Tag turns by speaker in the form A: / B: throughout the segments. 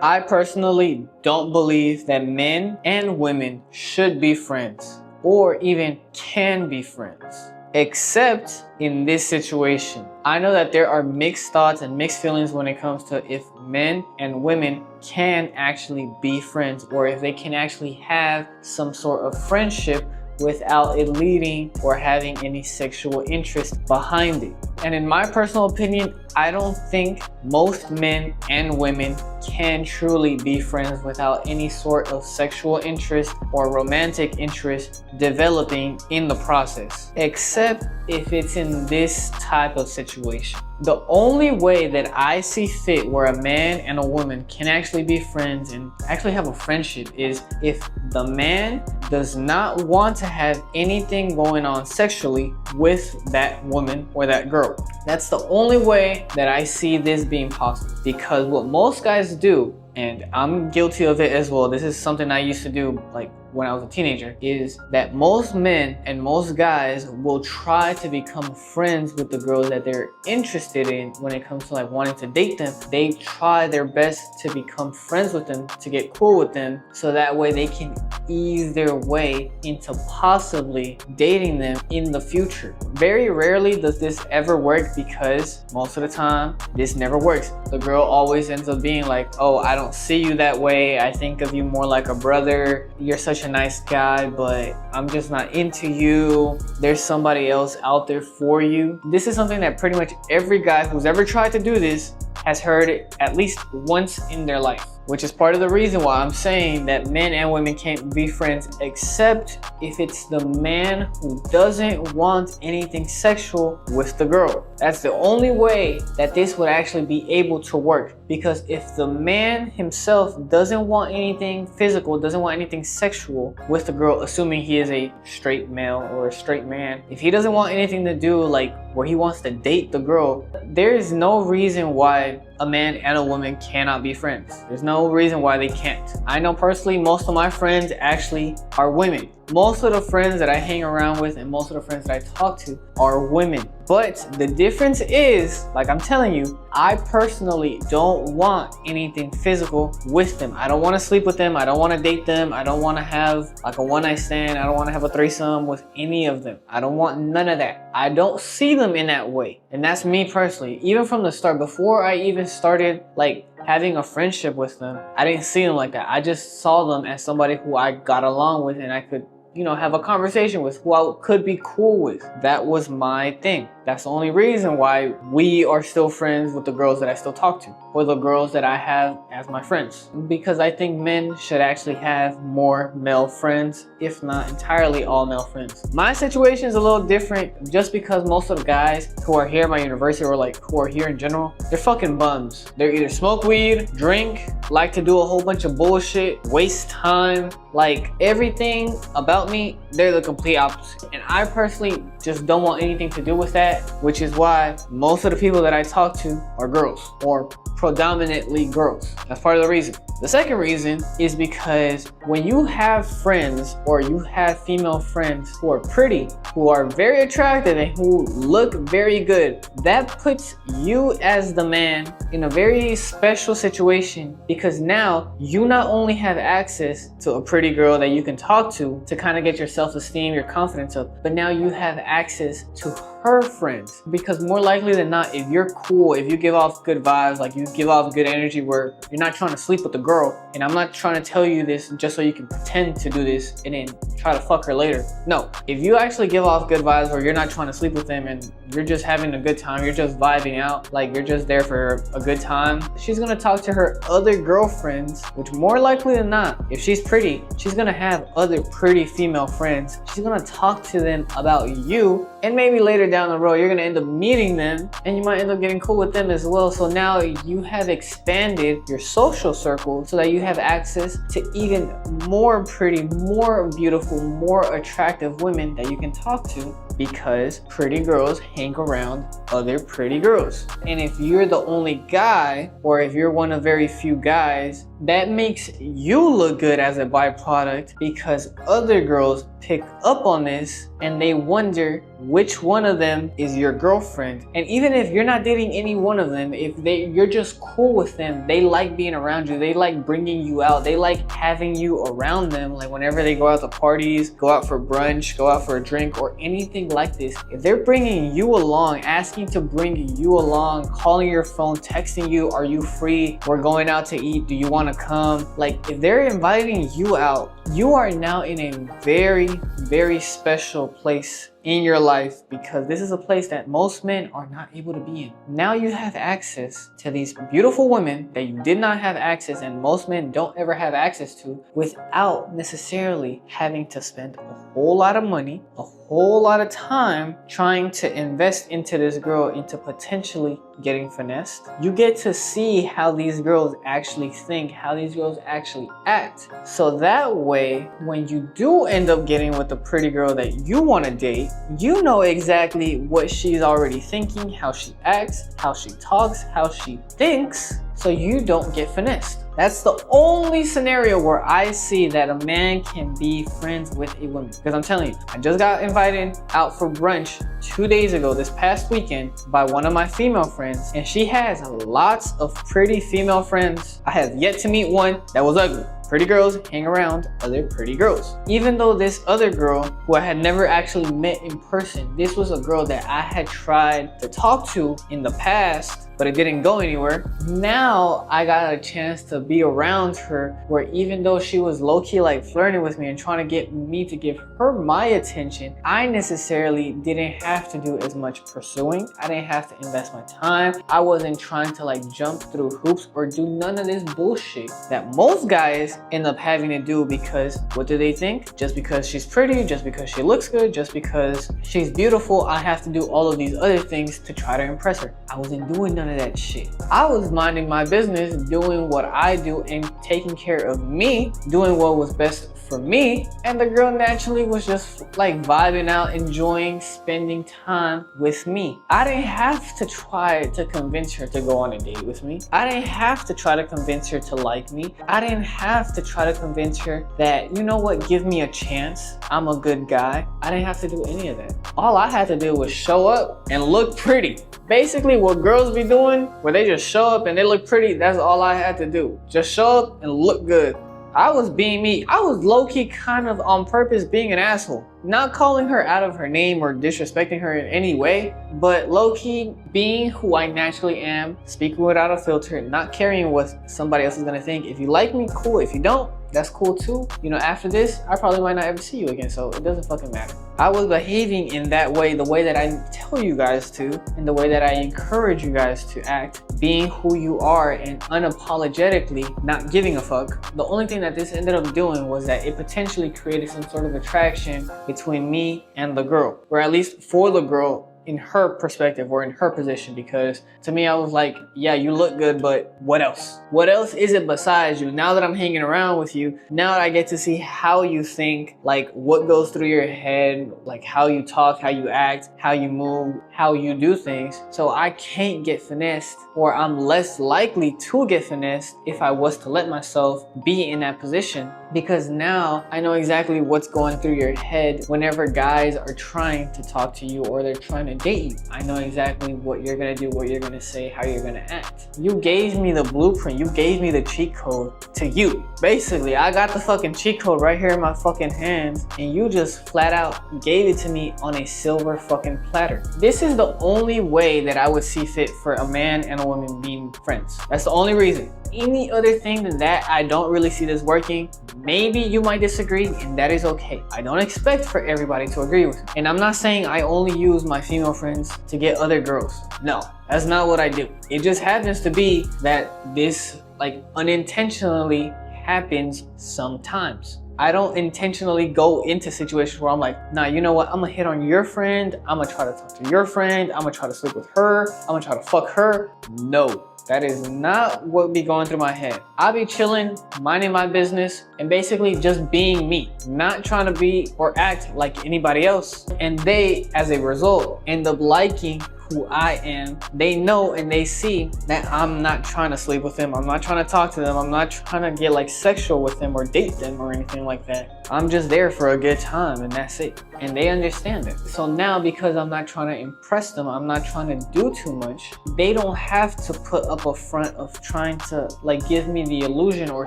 A: I personally don't believe that men and women should be friends or even can be friends, except in this situation. I know that there are mixed thoughts and mixed feelings when it comes to if men and women can actually be friends or if they can actually have some sort of friendship without it leading or having any sexual interest behind it. And in my personal opinion, I don't think most men and women can truly be friends without any sort of sexual interest or romantic interest developing in the process, except if it's in this type of situation. The only way that I see fit where a man and a woman can actually be friends and actually have a friendship is if the man does not want to have anything going on sexually with that woman or that girl. That's the only way that I see this being possible, because what most guys do, and I'm guilty of it as well, this is something I used to do like when I was a teenager, is that most men and most guys will try to become friends with the girls that they're interested in when it comes to like wanting to date them. They try their best to become friends with them, to get cool with them, so that way they can ease their way into possibly dating them in the future. Very rarely does this ever work, because most of the time this never works. The girl always ends up being like, oh, I don't see you that way, I think of you more like a brother, you're such a nice guy, but I'm just not into you, there's somebody else out there for you. This is something that pretty much every guy who's ever tried to do this has heard it at least once in their life, which is part of the reason why I'm saying that men and women can't be friends, except if it's the man who doesn't want anything sexual with the girl. That's the only way that this would actually be able to work, because if the man himself doesn't want anything physical, doesn't want anything sexual with the girl, assuming he is a straight male or a straight man, if he doesn't want anything to do like where he wants to date the girl, there is no reason why a man and a woman cannot be friends. There's no reason why they can't. I know personally most of my friends actually are women. Most of the friends that I hang around with and most of the friends that I talk to are women. But the difference is, like I'm telling you, I personally don't want anything physical with them. I don't want to sleep with them. I don't want to date them. I don't want to have like a one-night stand. I don't want to have a threesome with any of them. I don't want none of that. I don't see them in that way. And that's me personally. Even from the start, before I even started like having a friendship with them, I didn't see them like that. I just saw them as somebody who I got along with and I could, you know, have a conversation with, who I could be cool with. That was my thing. That's the only reason why we are still friends with the girls that I still talk to, or the girls that I have as my friends. Because I think men should actually have more male friends, if not entirely all male friends. My situation is a little different, just because most of the guys who are here at my university, or like who are here in general, they're fucking bums. They're either smoke weed, drink, like to do a whole bunch of bullshit, waste time. Like everything about me, they're the complete opposite. And I personally just don't want anything to do with that, which is why most of the people that I talk to are girls, or predominantly girls. That's part of the reason. The second reason is because when you have friends, or you have female friends who are pretty, who are very attractive, and who look very good, that puts you as the man in a very special situation, because now you not only have access to a pretty girl that you can talk to kind of get your self-esteem, your confidence up, but now you have access to her friends. Because more likely than not, if you're cool, if you give off good vibes, like you give off good energy where you're not trying to sleep with the girl, and I'm not trying to tell you this just so you can pretend to do this and then try to fuck her later. No, if you actually give off good vibes where you're not trying to sleep with them and you're just having a good time, you're just vibing out, like you're just there for a good time, she's gonna talk to her other girlfriends, which more likely than not, if she's pretty, she's gonna have other pretty female friends. She's gonna talk to them about you, and maybe later down the road you're gonna end up meeting them and you might end up getting cool with them as well. So now you have expanded your social circle so that you have access to even more pretty, more beautiful, more attractive women that you can talk to, because pretty girls hang around other pretty girls. And if you're the only guy, or if you're one of very few guys, that makes you look good as a byproduct, because other girls pick up on this and they wonder which one of them is your girlfriend. And even if you're not dating any one of them, if you're just cool with them, they like being around you, they like bringing you out, they like having you around them, like whenever they go out to parties, go out for brunch, go out for a drink, or anything like this, if they're bringing you along, asking to bring you along, calling your phone, texting you, are you free, we're going out to eat, do you want to come, like if they're inviting you out, you are now in a very, very special place in your life, because this is a place that most men are not able to be in. Now you have access to these beautiful women that you did not have access, and most men don't ever have access to, without necessarily having to spend a whole lot of money, a whole lot of time trying to invest into this girl, into potentially getting finessed. You get to see how these girls actually think, how these girls actually act. So that way, when you do end up getting with the pretty girl that you want to date, you know exactly what she's already thinking, how she acts, how she talks, how she thinks, so you don't get finessed. That's the only scenario where I see that a man can be friends with a woman. Because I'm telling you, I just got invited out for brunch 2 days ago, this past weekend, by one of my female friends. And she has lots of pretty female friends. I have yet to meet one that was ugly. Pretty girls hang around other pretty girls. Even though this other girl, who I had never actually met in person, this was a girl that I had tried to talk to in the past, but it didn't go anywhere. Now I got a chance to be around her, where even though she was low-key like flirting with me and trying to get me to give her my attention, I necessarily didn't have to do as much pursuing. I didn't have to invest my time. I wasn't trying to like jump through hoops or do none of this bullshit that most guys end up having to do, because what do they think? Just because she's pretty, just because she looks good, just because she's beautiful, I have to do all of these other things to try to impress her. I wasn't doing none of that shit. I was minding my business, doing what I do and taking care of me, doing what was best for me, and the girl naturally was just like vibing out, enjoying spending time with me. I didn't have to try to convince her to go on a date with me. I didn't have to try to convince her to like me. I didn't have to try to convince her that, you know what, give me a chance, I'm a good guy. I didn't have to do any of that. All I had to do was show up and look pretty. Basically what girls be doing, where they just show up and they look pretty, that's all I had to do. Just show up and look good. I was being me. I was low-key kind of on purpose being an asshole. Not calling her out of her name or disrespecting her in any way, but low-key being who I naturally am, speaking without a filter, not caring what somebody else is gonna think. If you like me, cool. If you don't, that's cool too. You know, after this, I probably might not ever see you again, so it doesn't fucking matter. I was behaving in that way, the way that I tell you guys to, and the way that I encourage you guys to act, being who you are and unapologetically not giving a fuck. The only thing that this ended up doing was that it potentially created some sort of attraction between me and the girl, or at least for the girl, in her perspective or in her position, because to me I was like, yeah, you look good, but what else? What else is it besides you? Now that I'm hanging around with you, now that I get to see how you think, like what goes through your head, like how you talk, how you act, how you move, how you do things. So I can't get finessed, or I'm less likely to get finessed if I was to let myself be in that position, because now I know exactly what's going through your head whenever guys are trying to talk to you or they're trying to date you. I know exactly what you're gonna do, what you're gonna say, how you're gonna act. You gave me the blueprint, you gave me the cheat code to you. Basically, I got the fucking cheat code right here in my fucking hands, and you just flat out gave it to me on a silver fucking platter. This is the only way that I would see fit for a man and a woman being friends. That's the only reason. Any other thing than that, I don't really see this working. Maybe you might disagree, and that is okay. I don't expect for everybody to agree with me. And I'm not saying I only use my female friends to get other girls. No, that's not what I do. It just happens to be that this like unintentionally happens sometimes. I don't intentionally go into situations where I'm like, nah, you know what? I'm gonna hit on your friend. I'm gonna try to talk to your friend. I'm gonna try to sleep with her. I'm gonna try to fuck her. No. That is not what be going through my head. I be chilling, minding my business, and basically just being me. Not trying to be or act like anybody else. And they, as a result, end up liking who I am, they know and they see that I'm not trying to sleep with them. I'm not trying to talk to them. I'm not trying to get like sexual with them or date them or anything like that. I'm just there for a good time and that's it. And they understand it. So now, because I'm not trying to impress them, I'm not trying to do too much, they don't have to put up a front of trying to like give me the illusion or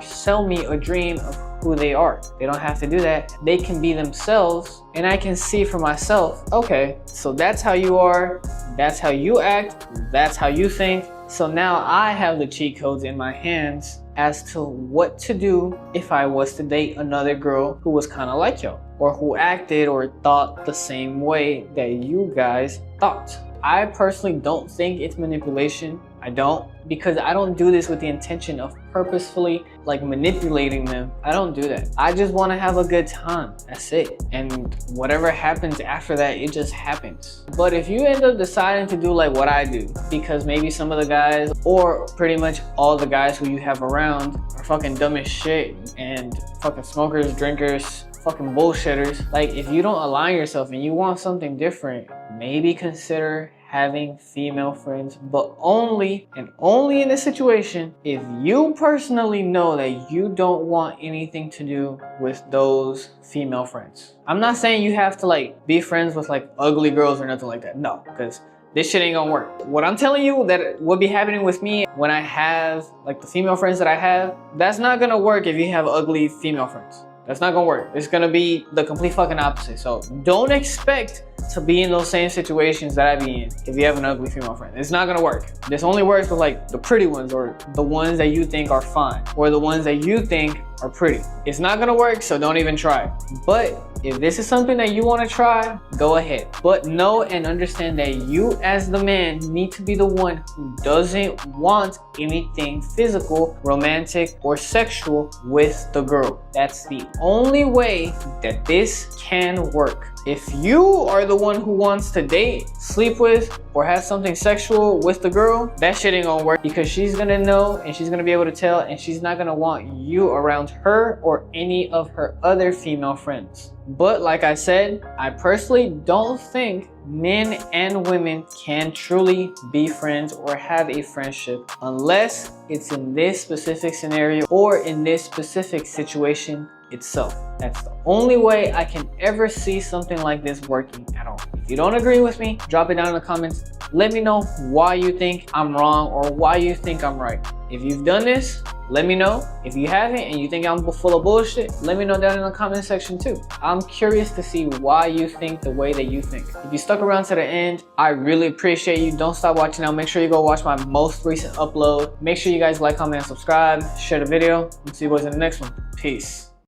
A: sell me a dream of who they are. They don't have to do that. They can be themselves and I can see for myself, okay, so that's how you are, that's how you act, that's how you think. So now I have the cheat codes in my hands as to what to do if I was to date another girl who was kind of like y'all, or who acted or thought the same way that you guys thought. I personally don't think it's manipulation. I don't, because I don't do this with the intention of purposefully like manipulating them. I don't do that. I just want to have a good time. That's it. And whatever happens after that, it just happens. But if you end up deciding to do like what I do, because maybe some of the guys or pretty much all the guys who you have around are fucking dumb as shit and fucking smokers, drinkers, fucking bullshitters. Like, if you don't align yourself and you want something different, maybe consider having female friends, but only and only in this situation if you personally know that you don't want anything to do with those female friends. I'm not saying you have to like be friends with like ugly girls or nothing like that. No, because this shit ain't gonna work. What I'm telling you that will be happening with me when I have like the female friends that I have, that's not gonna work if you have ugly female friends. That's not gonna work. It's gonna be the complete fucking opposite. So don't expect to be in those same situations that I be in if you have an ugly female friend. It's not gonna work. This only works with like the pretty ones or the ones that you think are fine or the ones that you think are pretty. It's not gonna work, so don't even try. But if this is something that you wanna try, go ahead. But know and understand that you as the man need to be the one who doesn't want anything physical, romantic, or sexual with the girl. That's the only way that this can work. If you are the one who wants to date, sleep with, or have something sexual with the girl, that shit ain't gonna work, because she's gonna know and she's gonna be able to tell, and she's not gonna want you around her or any of her other female friends. But like I said, I personally don't think men and women can truly be friends or have a friendship unless it's in this specific scenario or in this specific situation itself. That's the only way I can ever see something like this working at all. If you don't agree with me, drop it down in the comments. Let me know why you think I'm wrong or why you think I'm right. If you've done this, let me know. If you haven't and you think I'm full of bullshit, let me know down in the comment section too. I'm curious to see why you think the way that you think. If you stuck around to the end, I really appreciate you. Don't stop watching now. Make sure you go watch my most recent upload. Make sure you guys like, comment, and subscribe. Share the video. And see you boys in the next one. Peace.